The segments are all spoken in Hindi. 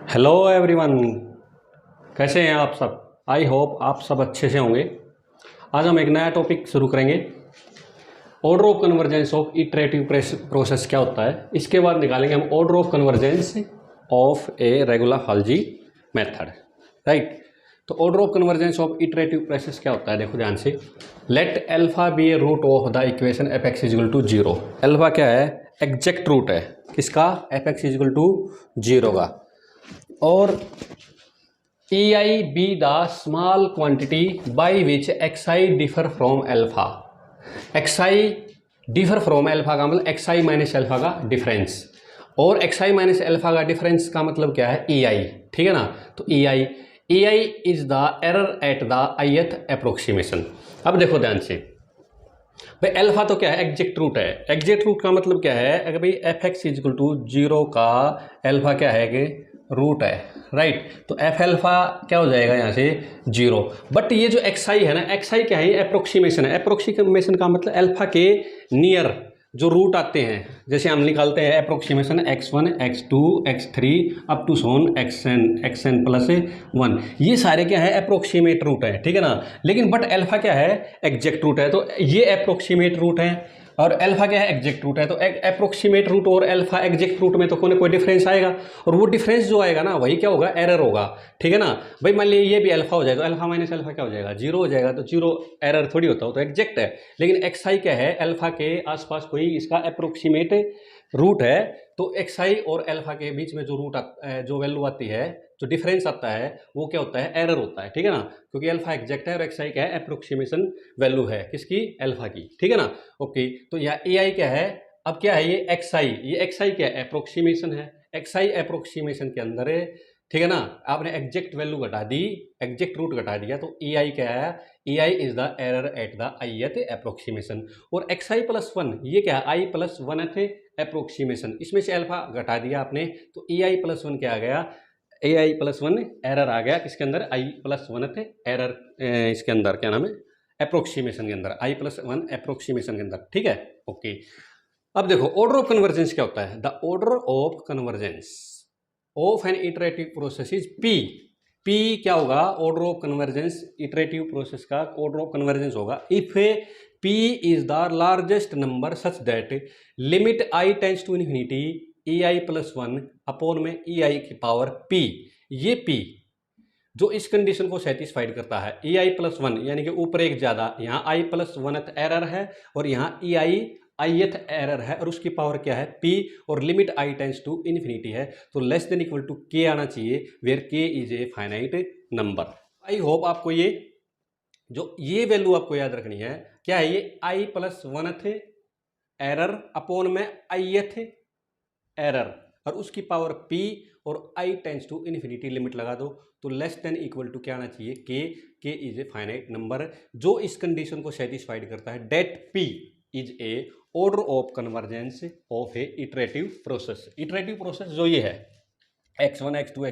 Hello everyone. कैसे हैं आप सब? आई होप आप सब अच्छे से होंगे। आज हम एक नया टॉपिक शुरू करेंगे। Order of convergence of iterative process क्या होता है, इसके बाद निकालेंगे हम order of convergence of a regular हाल्जी method. Right. तो ऑर्डर of convergence of iterative process क्या होता है, देखो ध्यान से। Let alpha be a root of the equation f x is equal to zero. Alpha क्या है? एग्जैक्ट रूट है किसका? F x is equal to zero का। और e i be the small quantity by which x i differ from alpha. X i differ from alpha का मतलब एक्स आई माइनस एल्फा का डिफरेंस, और एक्स आई माइनस एल्फा का डिफरेंस का मतलब क्या है? ई आई। ठीक है ना। तो e i is the error at the ith approximation. अब देखो ध्यान से भाई, एल्फा तो क्या है? एग्जैक्ट रूट है। एग्जैक्ट रूट का मतलब क्या है? अगर भाई f x is equal to zero का एल्फा क्या है कि रूट है। राइट। तो एफ एल्फा क्या हो जाएगा यहाँ से? जीरो। बट ये जो एक्स आई है ना, एक्स आई क्या है? अप्रोक्सीमेशन है। अप्रोक्सीमेशन का मतलब एल्फा के नियर जो रूट आते हैं, जैसे हम निकालते हैं approximation x1 x2 x3 up to सोन xn प्लस 1, ये सारे क्या है? अप्रोक्सीमेट रूट है। ठीक है ना। लेकिन बट एल्फा क्या है? एग्जैक्ट रूट है। तो ये अप्रोक्सीमेट रूट है और एल्फा क्या है? एग्जैक्ट रूट है। तो अप्रोक्सीमेट रूट और एल्फा एग्जैक्ट रूट में तो कोई ना कोई डिफरेंस आएगा, और वो डिफरेंस जो आएगा ना, वही क्या होगा? एरर होगा। ठीक है ना भाई। मान लीजिए ये भी अल्फा हो जाए तो अल्फा माइनस अल्फा क्या हो जाएगा? जीरो हो जाएगा। तो जीरो एरर थोड़ी होता हो, तो एग्जैक्ट है। लेकिन एक्स आई क्या है? अल्फा के आसपास कोई इसका अप्रोक्सीमेट रूट है। तो एक्स आई और अल्फा के बीच में जो जो वैल्यू आती है, जो डिफरेंस आता है, वो क्या होता है? एरर होता है। ठीक है ना। क्योंकि अल्फा एग्जैक्ट है और एक्स आई क्या है? अप्रोक्सीमेशन वैल्यू है किसकी? अल्फा की। ठीक है ना। ओके। तो यह ए आई क्या है? अब क्या है ये? एक्स आई। ये एक्स आई क्या है? अप्रोक्सीमेशन है। एक्स आई अप्रोक्सीमेशन के अंदर है। ठीक है ना। आपने एग्जैक्ट वैल्यू घटा दी, एग्जैक्ट रूट घटा दिया, तो ई आई क्या है? E i is the error at the ith approximation. और एक्स आई प्लस वन, ये क्या है? I plus one th approximation. इसमें से अल्फा घटा दिया आपने, तो ई आई प्लस वन क्या आ गया? ए आई प्लस वन एरर आ गया किसके अंदर? आई प्लस वन थे एरर, इसके अंदर क्या नाम है? अप्रोक्सीमेशन के अंदर। आई प्लस वन अप्रोक्सीमेशन के अंदर। ठीक है। ओके। अब देखो ऑर्डर ऑफ कन्वर्जेंस क्या होता है? The order of convergence of an iterative process is P. P क्या होगा? Order of convergence iterative process का ऑर्डर ऑफ कन्वर्जेंस होगा if P is the largest number such that limit i tends to infinity e i plus one upon में ई आई की पावर पी। ये पी जो इस कंडीशन को सेटिस्फाइड करता है, ई आई प्लस वन यानी कि ऊपर एक ज्यादा, यहाँ आई प्लस वन एरर है और यहाँ ई आई ith एरर है, और उसकी पावर क्या है? p, और limit i tends to infinity है, तो less than equal to k आना चाहिए, where k is a finite number. I hope आपको ये वैल्यू आपको याद रखनी है। क्या है ये? i प्लस वन थे एरर अपॉन में ith एरर, और उसकी पावर p, और i tends to infinity limit लगा दो, तो लेस देन इक्वल टू क्या आना चाहिए? k is a finite number जो इस कंडीशन को सेटिस्फाइड करता है, that p is a order of convergence of a iterative process. Iterative process जो ये है x1 x2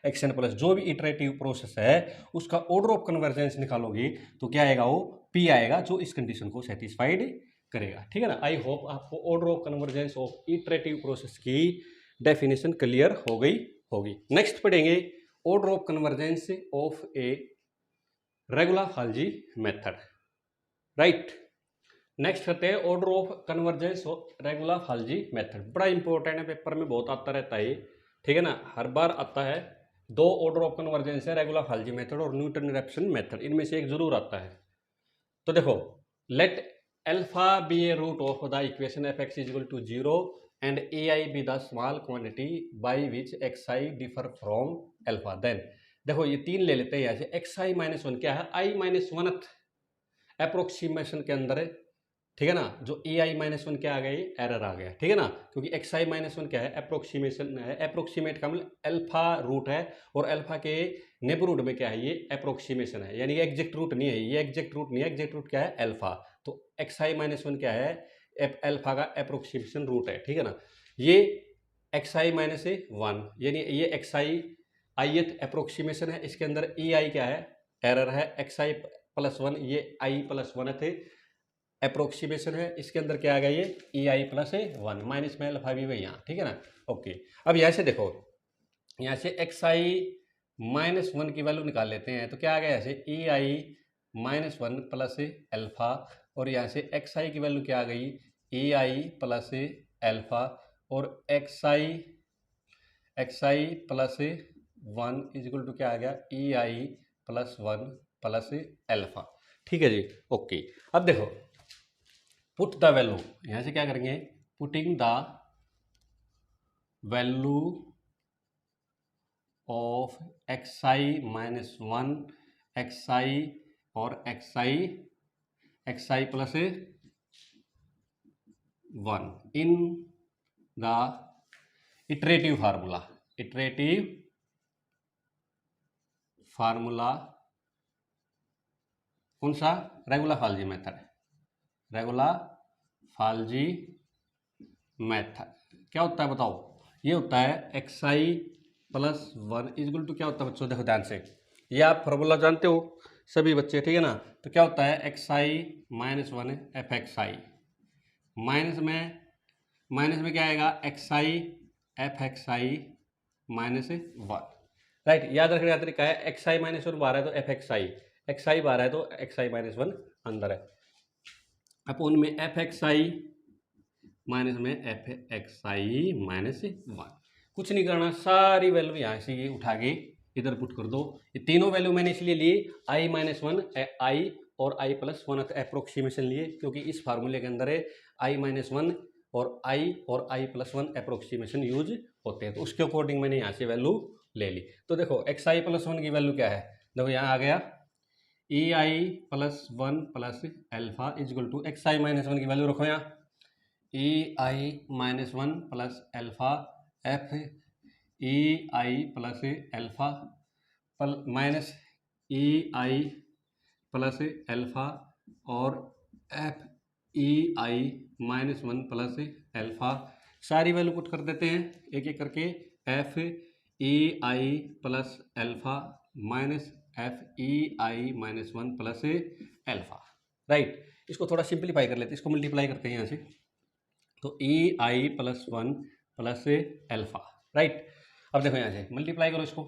xn प्लस, जो भी इटरेटिव प्रोसेस है उसका ऑर्डर ऑफ कन्वर्जेंस निकालोगे तो क्या आएगा? वो p आएगा जो इस कंडीशन को सेटिस्फाइड करेगा। ठीक है ना। आई होप आपको order of convergence of iterative process की डेफिनेशन क्लियर हो गई होगी। नेक्स्ट पढ़ेंगे order of convergence of a regular हाल्जी method. Right. Next करते हैं order of convergence of regular हाल्जी method. बड़ा इंपॉर्टेंट है, पेपर में बहुत आता रहता है। ठीक है ना, हर बार आता है। दो ऑर्डर ऑफ कन्वर्जेंस है, रेगुलर हाल्जी मेथड और न्यूटन रैप्सन मेथड, इनमें से एक जरूर आता है। तो देखो, let alpha be a root of the equation f x is equal to zero and e i be the small quantity by which x i differ from alpha. देन देखो ये तीन ले लेते हैं यहाँ से। एक्स आई माइनस वन क्या है? आई माइनस वन अप्रोक्सीमेशन के अंदर है। ठीक है ना। जो ए आई माइनस वन क्या आ गया? ये एरर आ गया। ठीक है ना, क्योंकि एक्स आई माइनस वन क्या है? अप्रोक्सीमेशन है। अप्रोक्सीमेट का मतलब अल्फा रूट है, और अल्फा के नेबरहुड में क्या है? ये अप्रोक्सीमेशन है, यानी एग्जैक्ट रूट नहीं है। ये एग्जैक्ट रूट नहीं है, एग्जैक्ट रूट क्या है? अल्फा। तो एक्स आई माइनस वन क्या है? अल्फा का अप्रोक्सीमेशन रूट है। ठीक है ना। ये एक्स आई माइनस वन यानी ये एक्स आई ith अप्रोक्सीमेशन है, इसके अंदर ई आई क्या है? एरर है। एक्स आई प्लस वन, ये आई प्लस वन थे अप्रोक्सीमेशन है, इसके अंदर क्या आ गया? ये ई आई प्लस वन, माइनस में अल्फा भी वही यहाँ। ठीक है ना। ओके। अब यहाँ से देखो, यहाँ से एक्स आई माइनस वन की वैल्यू निकाल लेते हैं, तो क्या आ गया ऐसे ई i minus one plus alpha, और यहाँ से एक्स आई की वैल्यू क्या आ गई ई आई प्लस एल्फा, और x i plus one is equal to क्या आ गया e i plus one plus alpha. ठीक है जी, ओके। अब देखो पुट द वैल्यू, यहाँ से क्या करेंगे putting the value of x i minus one x i और x i plus one in the iterative formula कौन सा रेगुलर फाल्जी मेथड क्या होता है बताओ, ये होता है x i plus one is equal to क्या होता है बच्चों, देखो ध्यान से, ये आप फार्मूला जानते हो सभी बच्चे, ठीक है ना। तो क्या होता है x i minus one F x i, minus में क्या आएगा x I F x i minus one, right. याद रखने का तरीका है एक्स आई माइनस वन बाहर है तो एफ एक्स आई बाहर है तो एक्स आई माइनस वन अंदर है, अपोन में एफ एक्स आई माइनस में F x i minus one. कुछ नहीं करना, सारी वैल्यू यहाँ से ये उठा के इधर पुट कर दो। ये तीनों वैल्यू मैंने इसलिए लिए आई माइनस वन आई और आई प्लस वन अप्रोक्सीमेशन लिए, क्योंकि इस फार्मूले के अंदर है आई माइनस वन और आई प्लस वन अप्रोक्सीमेशन यूज होते हैं, तो उसके अकॉर्डिंग मैंने यहाँ से वैल्यू ले ली। तो देखो एक्स आई प्लस वन की वैल्यू क्या है, देखो यहाँ आ गया e i plus one plus alpha equal to x i minus one की वैल्यू रखो यहाँ e i minus one plus alpha f e i plus alpha minus e i plus alpha और f e i minus one plus alpha, सारी वैल्यू पुट कर देते हैं एक एक करके, f e i plus alpha minus f e i minus one plus alpha, right. इसको थोड़ा सिंप्लीफाई कर लेते हैं, इसको मल्टीप्लाई करते हैं यहाँ से, तो e i plus one plus alpha, right. अब देखो यहाँ से मल्टीप्लाई करो इसको,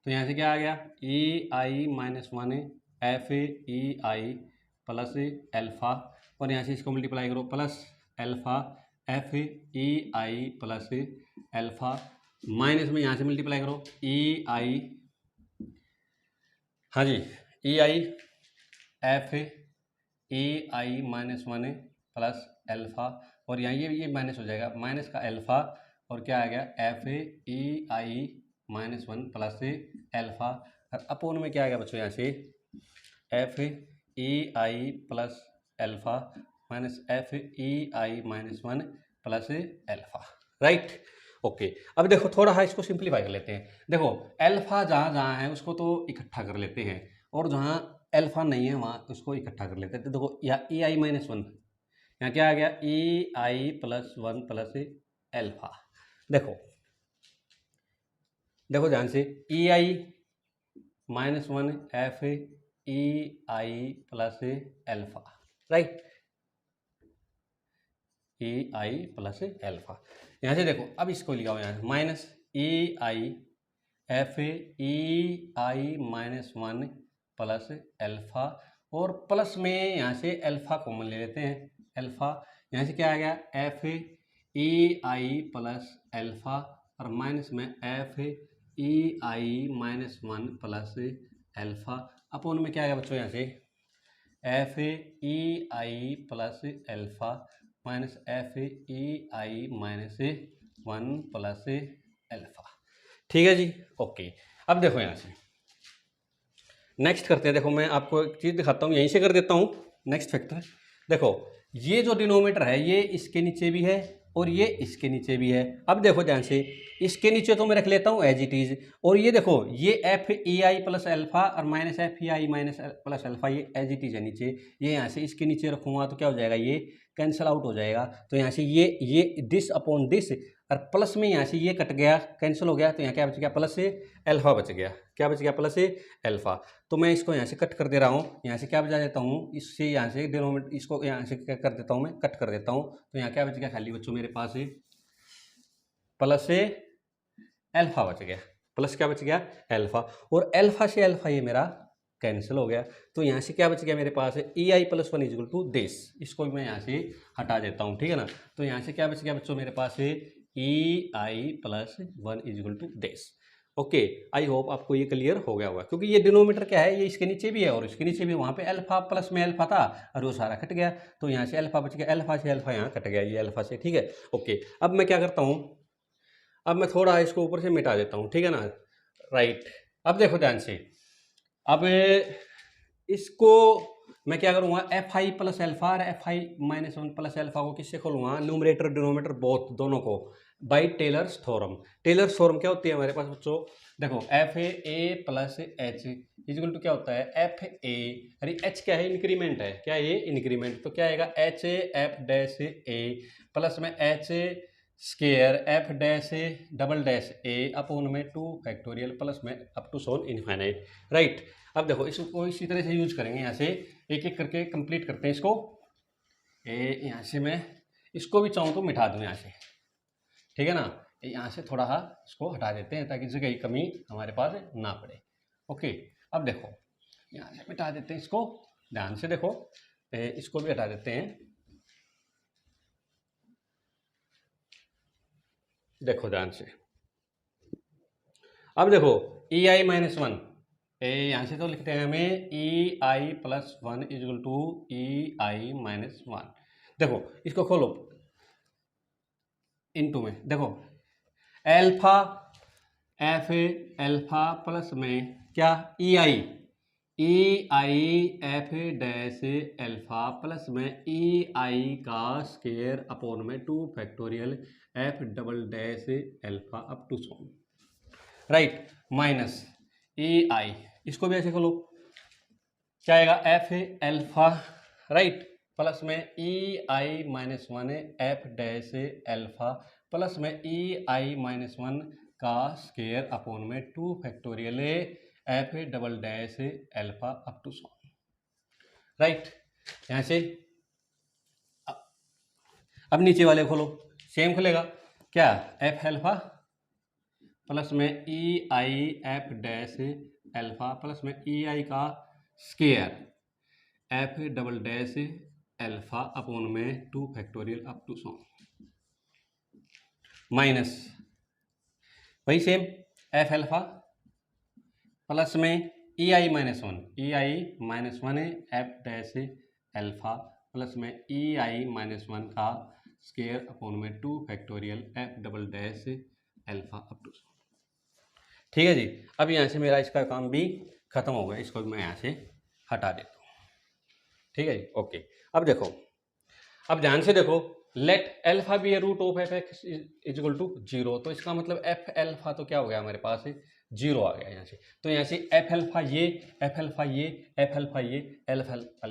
तो यहाँ से क्या आ गया e i minus one f e i plus alpha, और यहाँ से इसको मल्टीप्लाई करो plus alpha f e i plus alpha, minus में यहाँ से मल्टीप्लाई करो ई आई, हाँ जी e i f e i minus one plus alpha, और यहाँ ये माइनस हो जाएगा, माइनस का एल्फा और क्या आ गया f e i minus one plus alpha, और अपोन में क्या आ गया बच्चों यहाँ से f e i plus alpha minus f e i minus one plus alpha, right, okay. अब देखो थोड़ा हाँ इसको सिंप्लीफाई कर लेते हैं, देखो एल्फा जहाँ जहाँ है उसको तो इकट्ठा कर लेते हैं, और जहाँ एल्फा नहीं है वहाँ उसको इकट्ठा कर लेते हैं। तो देखो यहाँ ई आई माइनस वन, यहाँ क्या आ गया e i plus one plus alpha, देखो ध्यान से ई i minus one f e i plus alpha, right, E i plus alpha. यहाँ से देखो अब इसको लिखा हो यहाँ से minus e i f e i minus one plus alpha, और प्लस में यहाँ से एल्फा कॉमन ले लेते हैं, एल्फा यहाँ से क्या आ गया f e i plus alpha, और माइनस में f e i minus one plus alpha, upon में क्या आ गया बच्चों यहाँ से f e i plus alpha minus f e i minus one plus alpha, ठीक है जी, ओके। अब देखो यहाँ से नेक्स्ट करते हैं, देखो मैं आपको एक चीज़ दिखाता हूँ, यहीं से कर देता हूँ नेक्स्ट फैक्टर। देखो ये जो डिनोमीटर है ये इसके नीचे भी है और ये इसके नीचे भी है। अब देखो ध्यान से, इसके नीचे तो मैं रख लेता हूँ एज इट इज़, और ये देखो ये F e i plus alpha और minus f e i minus plus alpha ये एज इट इज़ है नीचे, ये यहाँ से इसके नीचे रखूँगा तो क्या हो जाएगा, ये कैंसिल आउट हो जाएगा। तो यहाँ से ये दिस अपॉन दिस, और प्लस में यहाँ से ये कट गया कैंसिल हो गया, तो यहाँ क्या बच गया प्लस एल्फा बच गया, क्या बच गया प्लस एल्फा। तो मैं इसको यहाँ से कट कर दे रहा हूँ, यहाँ से क्या बचा देता हूँ, इससे यहाँ से डिनोमिनेटर इसको यहाँ से क्या कर देता हूँ मैं कट कर देता हूँ, तो यहाँ क्या बच गया खाली बच्चों मेरे पास प्लस एल्फा बच गया, प्लस क्या बच गया, एल्फा, और एल्फा से एल्फा ये मेरा कैंसिल हो गया। तो यहाँ से क्या बच गया मेरे पास, e i plus one equal to this, इसको भी मैं यहाँ से हटा देता हूँ, ठीक है ना। तो यहाँ से क्या बच गया बच्चों मेरे पास, e i plus one equal to this. Okay, I hope आपको ये क्लियर हो गया होगा, क्योंकि ये डिनोमीटर क्या है, ये इसके नीचे भी है और इसके नीचे भी, वहाँ पे अल्फा प्लस में अल्फा था और वो सारा कट गया, तो यहाँ से अल्फा बच गया, अल्फा से अल्फा यहाँ कट गया, ये अल्फा से, ठीक है। ओके, अब मैं क्या करता हूँ, अब मैं थोड़ा इसको ऊपर से मिटा देता हूँ, ठीक है ना। राइट, अब देखो ध्यान से, अब इसको मैं क्या करूँगा, एफ आई प्लस एल्फा और f i minus one plus alpha को किससे खोलूँगा, न्यूमरेटर डिनोमीटर बोथ दोनों को by Taylor's theorem. Taylor's theorem क्या होती है हमारे पास बच्चों, देखो f a plus h equal to क्या होता है, एफ ए, अरे एच क्या है, इंक्रीमेंट है, क्या ये इंक्रीमेंट, तो क्या आएगा h f dash a plus में h square f dash double dash a upon में 2 फैक्टोरियल प्लस में up to so on infinite. Right, अब देखो इसको इसी तरह से यूज करेंगे, यहाँ से एक एक करके कंप्लीट करते हैं इसको। यहाँ से मैं इसको भी चाहूँ तो मिटा दूँ यहाँ से, ठीक है ना, यहाँ से थोड़ा सा इसको हटा देते हैं ताकि जगह की कमी हमारे पास ना पड़े। ओके, अब देखो यहाँ से मिटा देते हैं इसको, ध्यान से देखो, इसको भी हटा देते हैं, देखो ध्यान से। अब देखो ई आई माइनस वन, यहाँ से तो लिखते हैं हमें e i plus one equal to e i minus one. देखो इसको खोलो इनटू में, देखो एल्फा एफ एल्फा प्लस में क्या e i f dash alpha plus में ई आई का स्केयर अपोन में 2 factorial f double dash alpha up to so on. Right, minus e i, इसको भी ऐसे खोलो, क्या आएगा एफ एल्फा, राइट, प्लस में e i minus one f dash alpha plus में ई आई माइनस वन का स्केयर अपोन में 2 factorial f double dash alpha up to so on. Right, यहाँ से अब नीचे वाले खोलो, सेम खुलेगा, क्या एफ एल्फा प्लस में e i f dash alpha plus में ई आई का square f double dash alpha upon में 2 factorial up to so on, minus वही सेम एफ एल्फा प्लस में e i minus one f dash alpha plus में ई आई माइनस वन का स्केयर अपोन में 2 factorial f double dash alpha up to so on. ठीक है जी, अब यहाँ से मेरा इसका काम भी खत्म हो गया, इसको मैं यहाँ से हटा देता हूँ, ठीक है जी। ओके, अब देखो, अब ध्यान से देखो, let alpha be a root of f x equal to 0, तो इसका मतलब एफ एल्फा तो क्या हो गया हमारे पास 0 आ गया यहाँ से, तो यहाँ से एफ एल्फा ये एफ एल्फा ये एफ एल्फा ये एल्फ एल्फा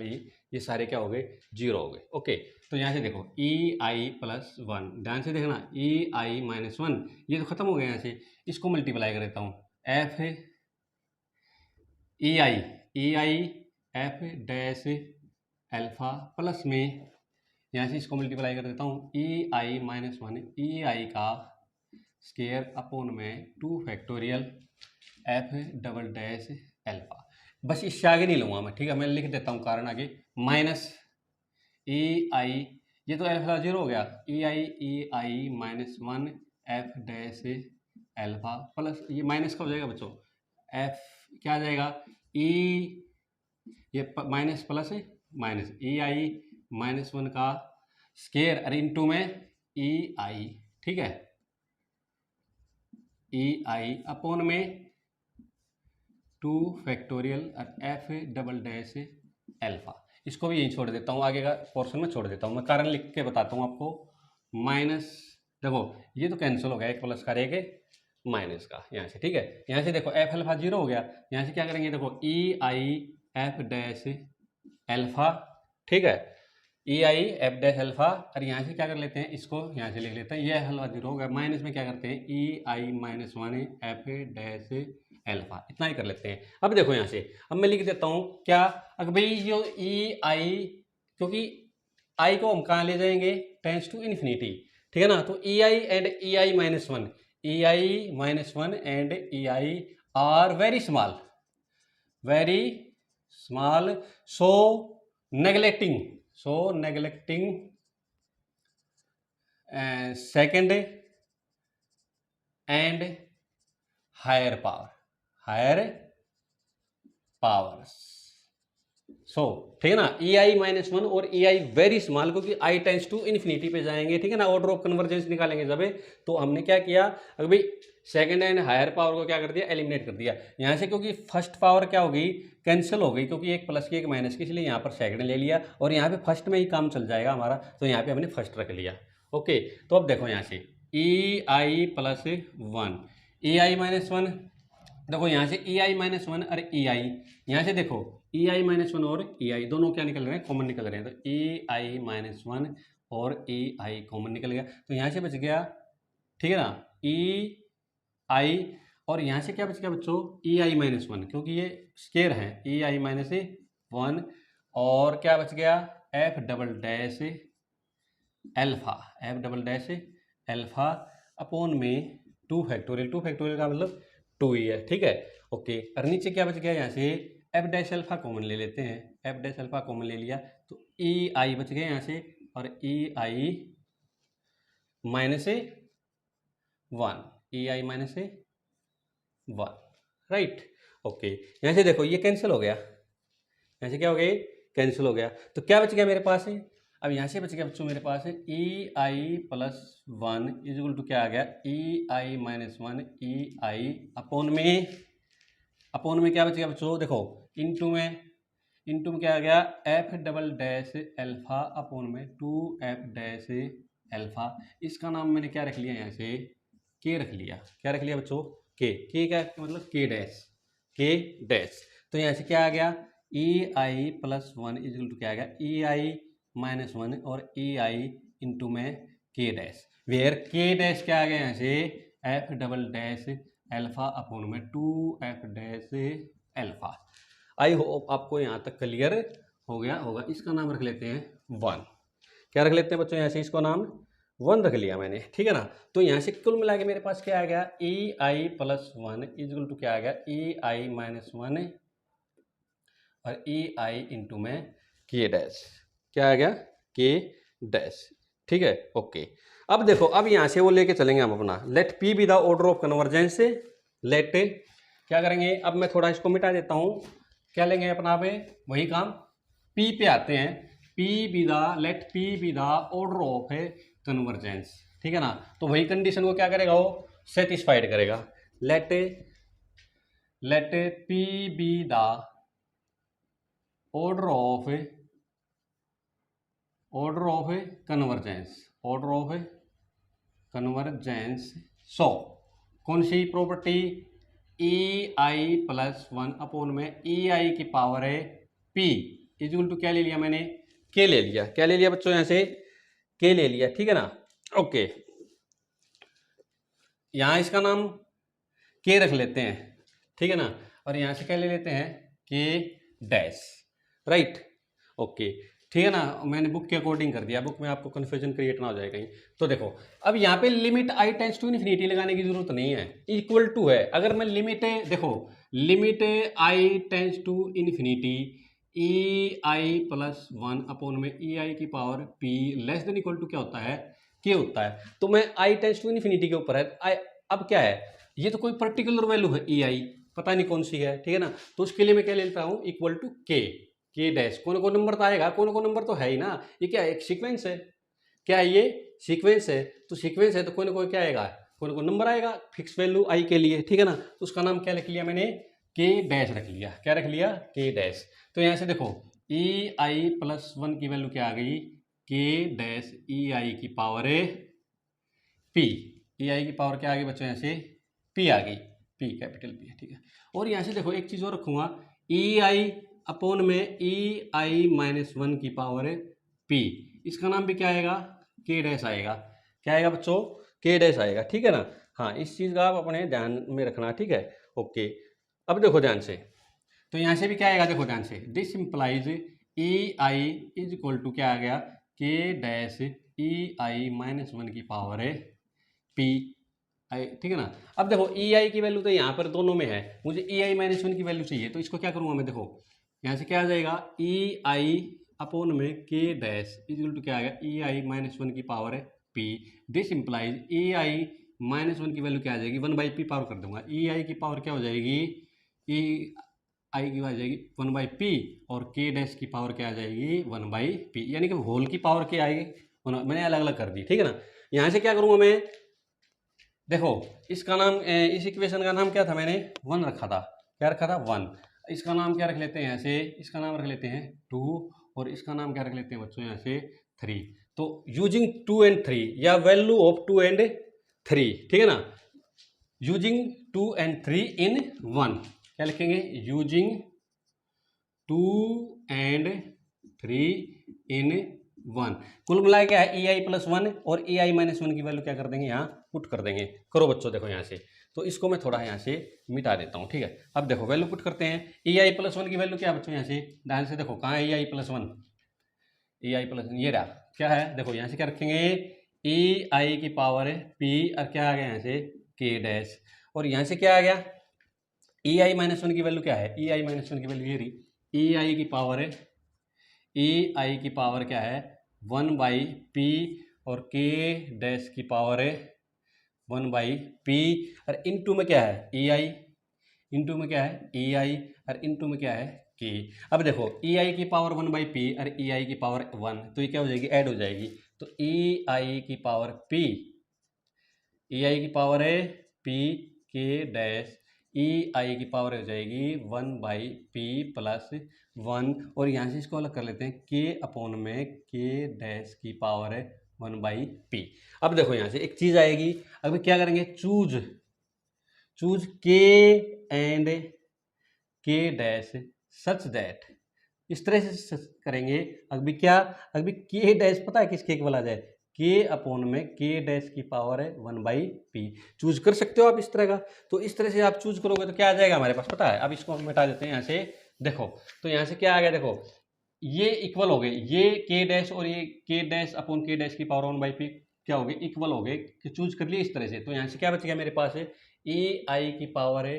ये सारे क्या हो गए 0 हो गए। ओके, तो यहाँ से देखो ई आई प्लस वन, ध्यान से देखना ई आई माइनस वन ये तो खत्म हो गया, यहाँ से इसको मल्टीप्लाई कर देता हूँ F e i f dash alpha plus में यहाँ से इसको मल्टीप्लाई कर देता हूँ ई i minus one e i का स्केयर अपोन में 2 factorial f double dash alpha, बस इससे आगे नहीं लूँगा मैं, ठीक है, मैं लिख देता हूँ कारण आगे, माइनस ई आई ये तो एल्फा 0 हो गया, e i minus one f dash alpha plus ये माइनस का हो जाएगा बच्चों, एफ क्या आ जाएगा ई ये माइनस प्लस है minus e i minus one का स्केयर अरे इनटू में ई आई, ठीक है, ई आई अपोन में 2 factorial f double dash alpha, इसको भी यहीं छोड़ देता हूँ, आगे का पोर्शन में छोड़ देता हूँ, मैं कारण लिख के बताता हूँ आपको, माइनस देखो ये तो कैंसिल हो गया, एक प्लस का एक माइनस का यहाँ से, ठीक है, यहाँ से देखो एफ एल्फा 0 हो गया, यहाँ से क्या करेंगे देखो ई आई एफ डैश एल्फा, ठीक है, e i f dash alpha, और यहाँ से क्या कर लेते हैं इसको यहाँ से लिख लेते हैं, ये एल्फा 0 हो गया, माइनस में क्या करते हैं e i minus one f dash alpha, इतना ही कर लेते हैं। अब देखो यहाँ से अब मैं लिख देता हूँ क्या, अगर भाई जो ई आई, क्योंकि आई को हम कहाँ ले जाएंगे टेंस टू इन्फिनिटी, ठीक है ना, तो e i and e i minus one e i minus one and e i are very small, very small, so neglecting, second and higher power, higher powers. So ठीक है ना, ई आई माइनस वन और ई आई वेरी स्मॉल, क्योंकि आई टेंस टू इन्फिनिटी पे जाएंगे, ठीक है ना, ऑर्डर ऑफ कन्वर्जेंस निकालेंगे जब। तो हमने क्या किया, अभी सेकंड एंड हायर पावर को क्या कर दिया, एलिमिनेट कर दिया यहाँ से, क्योंकि फर्स्ट पावर क्या हो गई, कैंसिल हो गई, क्योंकि एक प्लस की एक माइनस की, इसलिए यहाँ पर सेकंड ले लिया, और यहाँ पे फर्स्ट में ही काम चल जाएगा हमारा, तो यहाँ पे हमने फर्स्ट रख लिया। ओके, तो अब देखो यहाँ से ई i plus one, e i minus one, देखो यहाँ से ई आई माइनस वन और ई आई, यहाँ से देखो ई आई माइनस वन और ई आई दोनों क्या निकल रहे हैं, कॉमन निकल रहे हैं, तो ई आई माइनस वन और ई आई कॉमन निकल गया, तो यहाँ से बच गया, ठीक है ना, ई आई, और यहाँ से क्या बच गया बच्चों, ई आई माइनस वन, क्योंकि ये स्केयर है, ई आई माइनस वन, और क्या बच गया, F double dash alpha, F double dash alpha upon में टू फैक्टोरियल, टू फैक्टोरियल का मतलब टू ही है, ठीक है। ओके, और नीचे क्या बच गया, यहाँ से एफ डैश अल्फा कॉमन ले लेते हैं, एफ डैश अल्फा कॉमन ले लिया, तो ई आई बच गया यहाँ से, और e i minus one, e i minus one, right. Okay, यहाँ से देखो ये कैंसिल हो गया, यहाँ से क्या हो गया, कैंसिल हो गया, तो क्या बच गया मेरे पास है, अब यहाँ से बच गया बच्चों मेरे पास है e i plus one is equal to क्या आ गया, e i minus one e i upon में क्या बच गया बच्चों, देखो इनटू में क्या आ गया, F double dash alpha upon में टू एफ डैश एल्फा, इसका नाम मैंने क्या रख लिया, यहाँ से के रख लिया, क्या रख लिया बच्चों, के क्या मतलब के डैश, तो यहाँ से क्या आ गया, e i plus one is equal to क्या आ गया, ई आई माइनस वन और ई आई इंटू में के डैश, वेयर के डैश क्या आ गया यहाँ से, f double dash alpha upon में two f dash alpha. I hope आपको यहाँ तक क्लियर हो गया होगा। इसका नाम रख लेते हैं वन, क्या रख लेते हैं बच्चों, यहाँ से इसको नाम वन रख लिया मैंने, ठीक है ना। तो यहाँ से कुल मिला के मेरे पास क्या आ गया, e i plus one is equal to क्या आ गया, ई आई माइनस वन और ई आई इंटू में के डैश, क्या आ गया, के डैश, ठीक है। ओके, अब देखो, अब यहाँ से वो लेके चलेंगे हम अपना, let P be the order of convergence, let क्या करेंगे, अब मैं थोड़ा इसको मिटा देता हूँ, क्या लेंगे अपना पे, वही काम पी पे आते हैं, P be the, let P be the order of convergence, ठीक है ना, तो वही कंडीशन को क्या करेगा, वो सेटिस्फाइड करेगा, let P be the order of convergence, so कौन सी property, e i plus one upon में ई आई की पावर है पी इक्वल टू क्या ले लिया मैंने, के ले लिया, क्या ले लिया बच्चों, यहाँ से के ले लिया, ठीक है ना। ओके, यहाँ इसका नाम के रख लेते हैं, ठीक है ना, और यहाँ से क्या ले लेते हैं, के डैश, राइट। ओके, ठीक है ना, मैंने बुक के अकॉर्डिंग कर दिया, बुक में आपको कन्फ्यूजन क्रिएट ना हो जाए कहीं। तो देखो, अब यहाँ पे limit i tends to infinity लगाने की जरूरत नहीं है, इक्वल टू है, अगर मैं लिमिट, देखो limit i tends to infinity e i plus one upon में ई आई की power P less than equal to क्या होता है, के होता है, तो मैं आई टेंस टू इन्फिनिटी के ऊपर है, अब क्या है, ये तो कोई पर्टिकुलर वैल्यू है ई आई, पता नहीं कौन सी है, ठीक है ना, तो उसके लिए मैं क्या लेता हूँ, इक्वल टू के डैश, कौन कौन नंबर तो आएगा, कौन कौन नंबर तो है ही ना, ये क्या है, एक सीक्वेंस है, क्या है ये सीक्वेंस है, तो सीक्वेंस है तो कोई ना कोई क्या आएगा, कोई ना कोई नंबर आएगा फिक्स वैल्यू आई के लिए, ठीक है ना, तो उसका नाम क्या रख लिया मैंने, के डैश रख लिया, क्या रख लिया, के डैश। तो यहाँ से देखो ई आई प्लस वन की वैल्यू क्या आ गई, के डैश ई आई की पावर है पी, ई आई की पावर क्या आ गई बच्चों, यहाँ से पी आ गई, पी कैपिटल पी है, ठीक है। और यहाँ से देखो एक चीज़ और रखूँगा, ई आई अपॉन में ई आई माइनस वन की पावर है पी, इसका नाम भी क्या आएगा, के डैश आएगा, क्या आएगा बच्चों, के डैश आएगा, ठीक है ना। हाँ, इस चीज़ का आप अपने ध्यान में रखना, ठीक है। ओके, अब देखो ध्यान से, तो यहाँ से भी क्या आएगा, देखो ध्यान से, this implies e i is equal to क्या आ गया, K dash e i minus one की पावर है पी, आई, ठीक है ना। अब देखो ई आई की वैल्यू तो यहाँ पर दोनों में है, मुझे ई आई माइनस वन की वैल्यू चाहिए, तो इसको क्या करूँगा मैं, देखो यहाँ से क्या आ जाएगा, ई आई अपॉन में के डैश इक्वल टू क्या आ गया, ई आई माइनस वन की पावर है P. This implies e i minus one की वैल्यू क्या आ जाएगी, वन बाई पी पावर कर दूंगा, ई आई की पावर क्या हो जाएगी, ई आई की आ जाएगी वन बाई पी, और के डैश की पावर क्या आ जाएगी, वन बाई पी, यानी कि होल की पावर क्या आएगी, मैंने अलग अलग कर दी, ठीक है ना। यहाँ से क्या करूँगा मैं, देखो इसका नाम, इस इक्वेशन का नाम क्या था, मैंने वन रखा था, क्या रखा था, वन। इसका नाम क्या रख लेते हैं यहाँ से, इसका नाम रख लेते हैं टू, और इसका नाम क्या रख लेते हैं बच्चों यहाँ से थ्री। तो यूजिंग टू एंड थ्री, या value of two and three, ठीक है ना, using two and three in one, क्या लिखेंगे, using two and three in one. कुल मिला क्या है, ई आई प्लस वन, और ई आई माइनस वन की वैल्यू क्या कर देंगे, यहाँ पुट कर देंगे। करो बच्चों, देखो यहाँ से, तो इसको मैं थोड़ा यहाँ से मिटा देता हूँ, ठीक है। अब देखो वैल्यू पुट करते हैं, ई आई प्लस वन की वैल्यू क्या है बच्चों, यहाँ से ध्यान से देखो, कहाँ है e i plus one, e i plus one ये रहा, क्या है, देखो यहाँ से क्या रखेंगे, ई आई की पावर है पी, और क्या आ गया यहाँ से के डैश, और यहाँ से क्या आ गया, ई आई माइनस वन की वैल्यू क्या है, ई आई माइनस वन की वैल्यू ये रही, ई आई की पावर है, ई आई की पावर क्या है, वन बाई पी, और के डैश की पावर है वन बाई पी, और इनटू में क्या है ई आई, इनटू में क्या है ई आई, और इनटू में क्या है के। अब देखो ई आई की पावर वन बाई पी और ई आई की पावर वन, तो ये क्या हो जाएगी, ऐड हो जाएगी, तो ई आई की पावर पी, ई आई की पावर है पी के डैश, ई आई की पावर हो जाएगी one by P plus one, और यहाँ से इसको अलग कर लेते हैं, के अपॉन में के डैश की पावर है वन बाई पी। अब देखो यहाँ से एक चीज़ आएगी, अभी क्या करेंगे, चूज के एंड के डैश सच दैट, इस तरह से करेंगे। अभी क्या, अभी के डैश पता है किसके इक्वल आ जाए, के अपॉन में के डैश की पावर है वन बाई पी। चूज कर सकते हो आप इस तरह का, तो इस तरह से आप चूज करोगे तो क्या आ जाएगा हमारे पास, पता है। अब इसको हम मिटा देते हैं यहाँ से, देखो तो यहाँ से क्या आ गया, देखो ये इक्वल हो गए, ये के डैश और ये के डैश अपॉन के डैश की पावर वन बाई पी क्या हो गए, इक्वल हो गए, कि चूज कर लिए इस तरह से। तो यहाँ से क्या बच गया मेरे पास है, ई आई की पावर है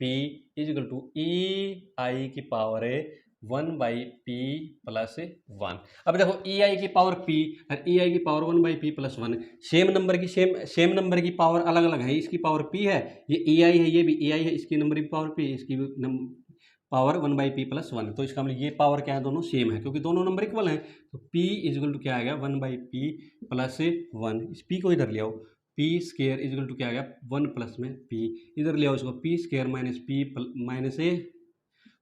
P is equal to e i की पावर है one by P plus one. अब देखो ई आई की पावर पी और ई आई की power one by P plus one, same number की सेम नंबर की पावर अलग अलग है। इसकी पावर पी है, ये ई आई है, ये भी ई आई है, इसकी नंबर की पावर पी, इसकी power one by P plus one. तो इसका मतलब ये पावर क्या है, दोनों सेम है क्योंकि दोनों नंबर इक्वल हैं। तो पी इजिकल टू क्या आ गया, one by P plus one. इस पी को इधर ले आओ, पी स्केयर इजिकल टू क्या आ गया, वन प्लस में पी, इधर ले आओ इसको, p square minus p minus a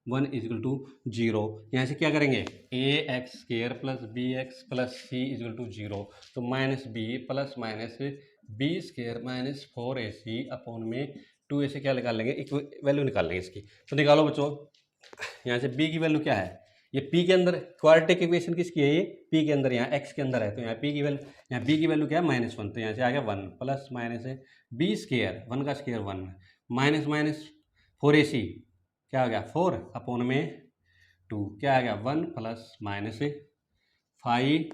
one is equal to zero. यहाँ से क्या करेंगे, a x square plus b x plus c equal to zero. तो minus b plus minus b square minus four a c upon में टू ए से क्या निकाल लेंगे, एक वैल्यू निकाल लेंगे इसकी। तो निकालो बच्चों, यहाँ से b की वैल्यू क्या है, ये p के अंदर क्वाड्रेटिक इक्वेशन किसकी है, ये p के अंदर, यहाँ x के अंदर है। तो यहाँ p की वैल्यू, यहाँ b की वैल्यू क्या है, माइनस वन। तो यहाँ से आ गया वन प्लस माइनस है बी स्केयर, वन का square one, minus minus four a c क्या आ गया, फोर अपॉन में टू, क्या आ गया, one plus minus five,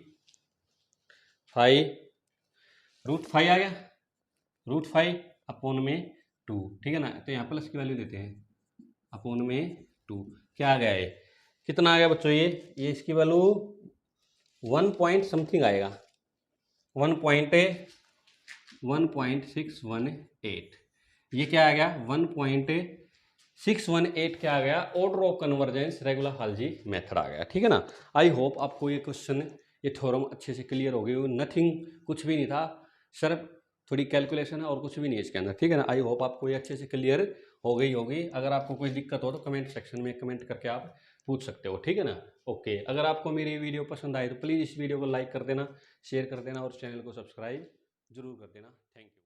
root five आ गया, रूट फाइव अपॉन में टू, ठीक है ना। तो यहाँ प्लस की वैल्यू देते हैं, अपॉन में टू, क्या आ गया है, कितना आ गया बच्चों, ये इसकी वैल्यू वन पॉइंट समथिंग आएगा, 1.618। ये क्या आ गया, 1.618 क्या आ गया, order of convergence regula हाल्जी method आ गया, ठीक है ना। आई होप आपको ये क्वेश्चन, ये थ्योरम अच्छे से क्लियर हो गई, नथिंग, कुछ भी नहीं था, सिर्फ थोड़ी कैलकुलेशन है और कुछ भी नहीं है इसके अंदर, ठीक है ना। आई होप आपको ये अच्छे से क्लियर हो गई होगी। अगर आपको कोई दिक्कत हो तो कमेंट सेक्शन में कमेंट करके आप पूछ सकते हो, ठीक है ना। ओके, अगर आपको मेरी वीडियो पसंद आए तो प्लीज़ इस वीडियो को लाइक कर देना, शेयर कर देना और चैनल को सब्सक्राइब जरूर कर देना। Thank you.